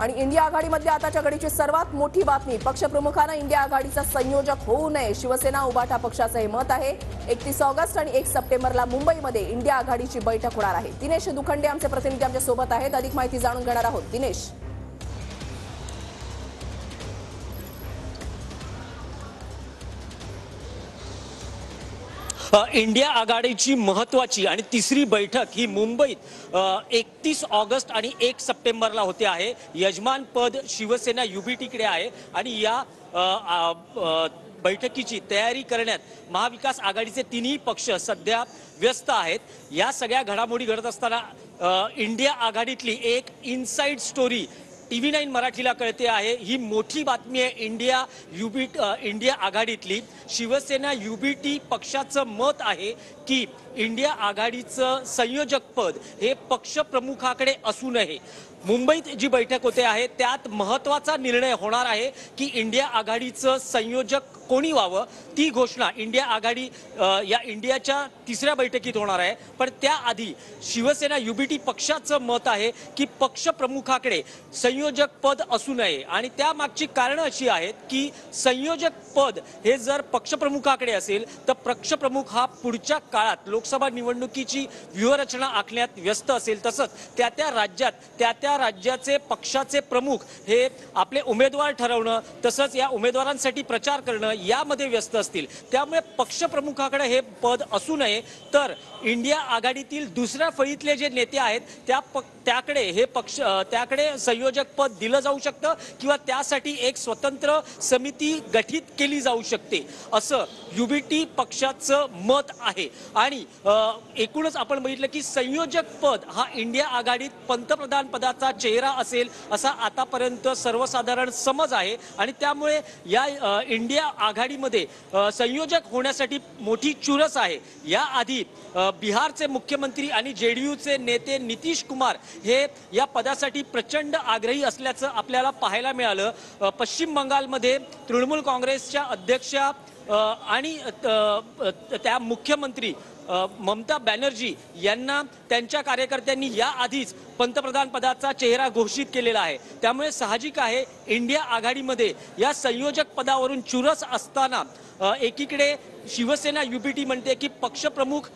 आणि इंडिया आघाडीमधल्या आताच्या घडीची सर्वात मोठी बातमी, पक्षप्रमुखांना इंडिया आघाडीचा संयोजक होऊ नये, शिवसेना उभाटा पक्षाचं हे मत आहे। 31 ऑगस्ट आणि 1 सप्टेंबरला मुंबईमध्ये इंडिया आघाडीची बैठक होणार आहे। दिनेश दुखंडे आमचे प्रतिनिधी आमच्या सोबत आहेत, अधिक माहिती जाणून घेणार आहोत। दिनेश, इंडिया आघाडीची महत्त्वाची आणि तिसरी बैठक ही मुंबईत 31 ऑगस्ट आणि 1 सप्टेंबरला होते आहे। यजमान पद शिवसेना युबीटीकडे आहे आणि या बैठकीची तयारी करण्यात महाविकास आघाडीचे तिन्ही पक्ष सध्या व्यस्त आहेत। या सगळ्या घडामोडी घडत असताना इंडिया आघाडीतली एक इनसाइड स्टोरी TV9 मराठीला कळते आहे। ही मोठी बातमी आहे। इंडिया आघाडीतली शिवसेना युबीटी पक्षाचं मत आहे की इंडिया आघाडीचं संयोजक पद हे पक्षप्रमुखाकडे असू नये। मुंबईत जी बैठक होते आहे त्यात महत्त्वाचा निर्णय होणार आहे की इंडिया आघाडीचं संयोजक कोणी व्हावं, ती घोषणा या इंडियाच्या तिसऱ्या बैठकीत होणार आहे। पण त्याआधी शिवसेना युबीटी पक्षाचं मत आहे की पक्षप्रमुखाकडे संयोजक पद असू नये आणि त्यामागची कारणं अशी आहेत की संयोजक पद हे जर पक्षप्रमुखाकडे असेल तर पक्षप्रमुख हा पुढच्या काळात लोकसभा निवडणुकीची व्यूहरचना आखण्यात व्यस्त असेल, तसंच त्या राज्याचे पक्षाचे प्रमुख हे आपले उमेदवार ठरवणं तसंच या उमेदवारांसाठी प्रचार करणं यामध्ये व्यस्त असतील। त्यामुळे पक्षप्रमुखाकडे हे पद असू नये तर इंडिया आघाडीतील दुसऱ्या फळीतले जे नेते आहेत त्याकडे संयोजक पद दिलं जाऊ शकतं किंवा त्यासाठी एक स्वतंत्र समिती गठीत केली जाऊ शकते, असं युबीटी पक्षाचं मत आहे। आणि एकूणच आपण बघितलं की संयोजक पद हा इंडिया आघाडीत पंतप्रधान पदाचा चेहरा असेल असा आतापर्यंत सर्वसाधारण समज आहे आणि त्यामुळे या इंडिया आघाडीमध्ये संयोजक होण्यासाठी मोठी चुरस आहे। याआधी बिहारचे मुख्यमंत्री आणि जेडीयूचे नेते नितीश कुमार हे या पदासाठी प्रचंड आग्रही असल्याचं आपल्याला पाहायला मिळालं। पश्चिम बंगालमध्ये तृणमूल काँग्रेसच्या अध्यक्षा आणि त्या मुख्यमंत्री ममता बॅनर्जी यांना त्यांच्या कार्यकर्त्यांनी याआधीच पंतप्रधान पदाचा चेहरा घोषित केलेला आहे। त्यामुळे साहजिक आहे इंडिया आघाडीमध्ये या संयोजक पदावरून चुरस असताना एकीकडे शिवसेना युबीटी म्हणते की पक्षप्रमुख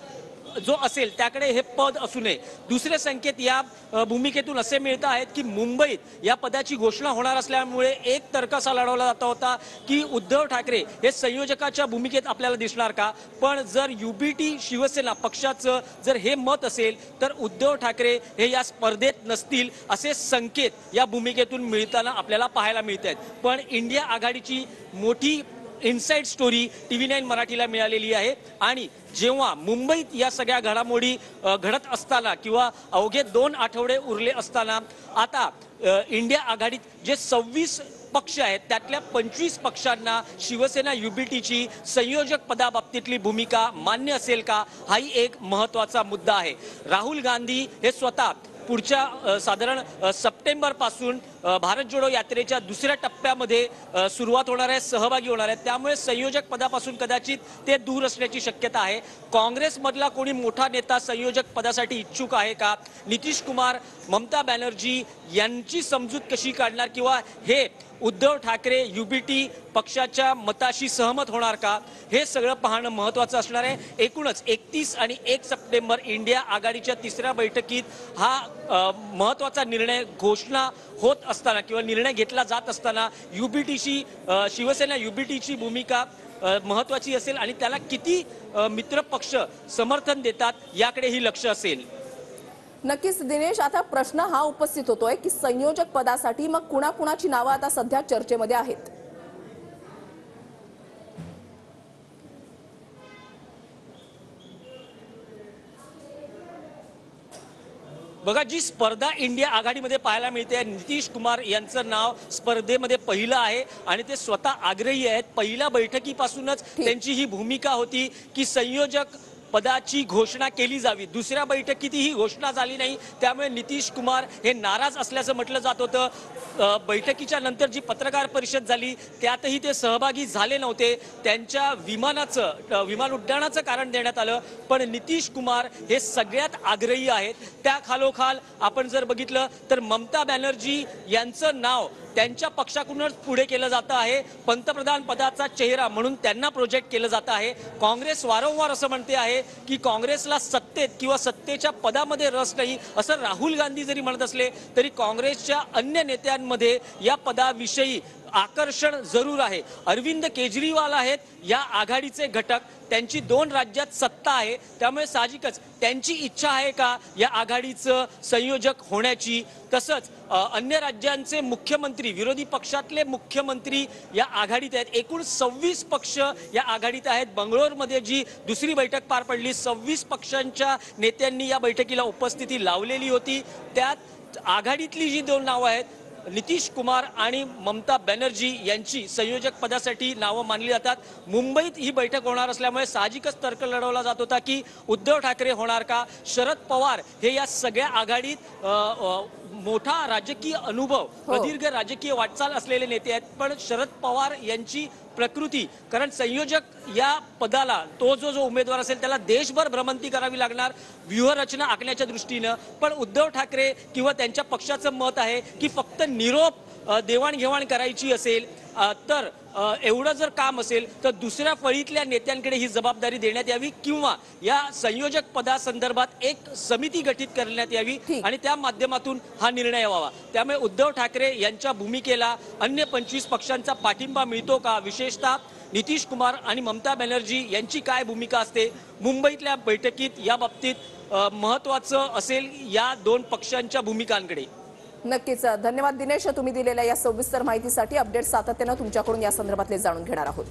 जो असेल त्याकडे हे पद असू नये। दुसरे संकेत या भूमिकेतून असे मिळत आहेत की मुंबईत या पदाची घोषणा होणार असल्यामुळे एक तर्क असा लढवला जात होता की उद्धव ठाकरे हे संयोजकाच्या भूमिकेत आपल्याला दिसणार का, पण जर युबीटी शिवसेना पक्षाचं जर हे मत असेल तर उद्धव ठाकरे हे या स्पर्धेत नसतील असे संकेत या भूमिकेतून मिळताना आपल्याला पाहायला मिळत आहेत। पण इंडिया आघाडीची मोठी इनसाइड स्टोरी TV9 मराठीला मिळालेली आहे आणि जेव्हा मुंबईत या सगळ्या घडामोडी घडत असताना किंवा अवघे 2 आठवडे उरले असताना आता इंडिया आघाडीत जे 26 पक्ष आहेत त्यातल्या 25 पक्षांना शिवसेना युबीटीची संयोजक पदाबाबतीतली भूमिका मान्य असेल का, हाही एक महत्त्वाचा मुद्दा आहे। राहुल गांधी हे स्वतः पुढच्या साधारण सप्टेंबर पासून भारत जोडो यात्रेच्या दुसऱ्या टप्प्यामध्ये सुरुवात होणार आहे, सहभागी होणार आहेत। त्यामुळे संयोजक पदापासून कदाचित ते दूर असण्याची शक्यता आहे। काँग्रेसमधला कोणी मोठा नेता संयोजक पदासाठी इच्छुक आहे का, नितीश कुमार, ममता बॅनर्जी यांची समजूत कशी काढणार किंवा हे उद्धव ठाकरे युबीटी पक्षाच्या मताशी सहमत होणार का, हे सगळं पाहणं महत्त्वाचं असणार आहे। एकूणच 31 आणि 1 सप्टेंबर इंडिया आघाडीच्या तिसऱ्या बैठकीत हा महत्त्वाचा निर्णय घोषणा होत असताना किंवा निर्णय घेतला जात असताना शिवसेना युबीटीची भूमिका महत्त्वाची असेल आणि त्याला किती मित्र पक्ष समर्थन देतात याकडेही लक्ष असेल। नक्कीच दिनेश, आता प्रश्न हा उपस्थित होतोय की संयोजक पदासाठी मग कुणाकुणाची नावं आता सध्या चर्चेमध्ये आहेत? बघा, जी स्पर्धा इंडिया आघाडीमध्ये पाहायला मिळते नितीश कुमार यांचं नाव स्पर्धेमध्ये पहिलं आहे आणि ते स्वतः आग्रही आहेत। पहिल्या बैठकीपासूनच त्यांची ही भूमिका होती की संयोजक पदाची घोषणा केली जावी. दुसऱ्या बैठकीत ही घोषणा झाली नाही, त्यामुळे नितीश कुमार हे नाराज असल्याचं म्हटलं जात होतं. बैठकीच्या नंतर जी पत्रकार परिषद झाली त्यातही ते सहभागी झाले नव्हते. त्यांच्या विमान उड्डाणाचं कारण देण्यात आलं, पण नितीश कुमार हे सगळ्यात आग्रही आहेत. त्या खालोखाल आपण जर बघितलं तर ममता बॅनर्जी यांचं नाव त्यांच्या पक्षाकडूनच पुढे केलं जातं आहे. पंतप्रधान पदाचा चेहरा म्हणून त्यांना प्रोजेक्ट केलं जातं आहे. काँग्रेस वारंवार असं म्हणते आहे की काँग्रेसला सत्तेत किंवा सत्तेच्या पदामध्ये रस नाही, असं राहुल गांधी जरी म्हणत असले तरी काँग्रेसच्या अन्य नेत्यांमध्ये या पदाविषयी आकर्षण जरूर आहे. अरविंद केजरीवाल आहेत या आघाडीचे घटक, त्यांची 2 राज्यात सत्ता आहे, त्यामुळे साहजिकच त्यांची इच्छा आहे का या आघाडीचं संयोजक होण्याची. तसंच अन्य राज्यांचे मुख्यमंत्री, विरोधी पक्षातले मुख्यमंत्री या आघाडीत आहेत. एकूण 26 पक्ष या आघाडीत आहेत. बंगळुरूमध्ये जी दुसरी बैठक पार पडली, 26 पक्षांच्या नेत्यांनी या बैठकीला उपस्थिती लावलेली होती. त्यात आघाडीतली जी 2 नावं आहेत, नितीश कुमार आणि ममता बॅनर्जी यांची संयोजक पदासाठी नावं मानली जातात. मुंबईत ही बैठक होणार असल्यामुळे साहजिकच तर्क लढवला जात होता की उद्धव ठाकरे होणार का. शरद पवार हे या सगळ्या आघाडीत मोठा राजकीय अनुभव, प्रदीर्घ राजकीय वाटचाल असलेले नेते आहेत, पण शरद पवार यांची प्रकृती, कारण संयोजक या पदाला तो जो उमेदवार असेल त्याला देशभर भ्रमंती करावी लागणार व्यूहरचना आखण्याच्या दृष्टीनं. पण उद्धव ठाकरे किंवा त्यांच्या पक्षाचं मत आहे की फक्त निरोप देवाणघेवाण करायची असेल तर एवढं जर काम असेल तर दुसऱ्या फळीतल्या नेत्यांकडे ही जबाबदारी देण्यात यावी किंवा या संयोजक पदासंदर्भात एक समिती गठीत करण्यात यावी आणि त्या माध्यमातून हा निर्णय व्हावा. त्यामुळे उद्धव ठाकरे यांच्या भूमिकेला अन्य 25 पक्षांचा पाठिंबा मिळतो का, विशेषतः नितीश कुमार आणि ममता बॅनर्जी यांची काय भूमिका असते मुंबईतल्या बैठकीत, या बाबतीत महत्त्वाचं असेल या 2 पक्षांच्या भूमिकांकडे. नक्कीच धन्यवाद दिनेश, तुम्ही दिलेल्या या सविस्तर माहितीसाठी. अपडेट सातत्यानं तुमच्याकडून या संदर्भातले जाणून घेणार आहोत.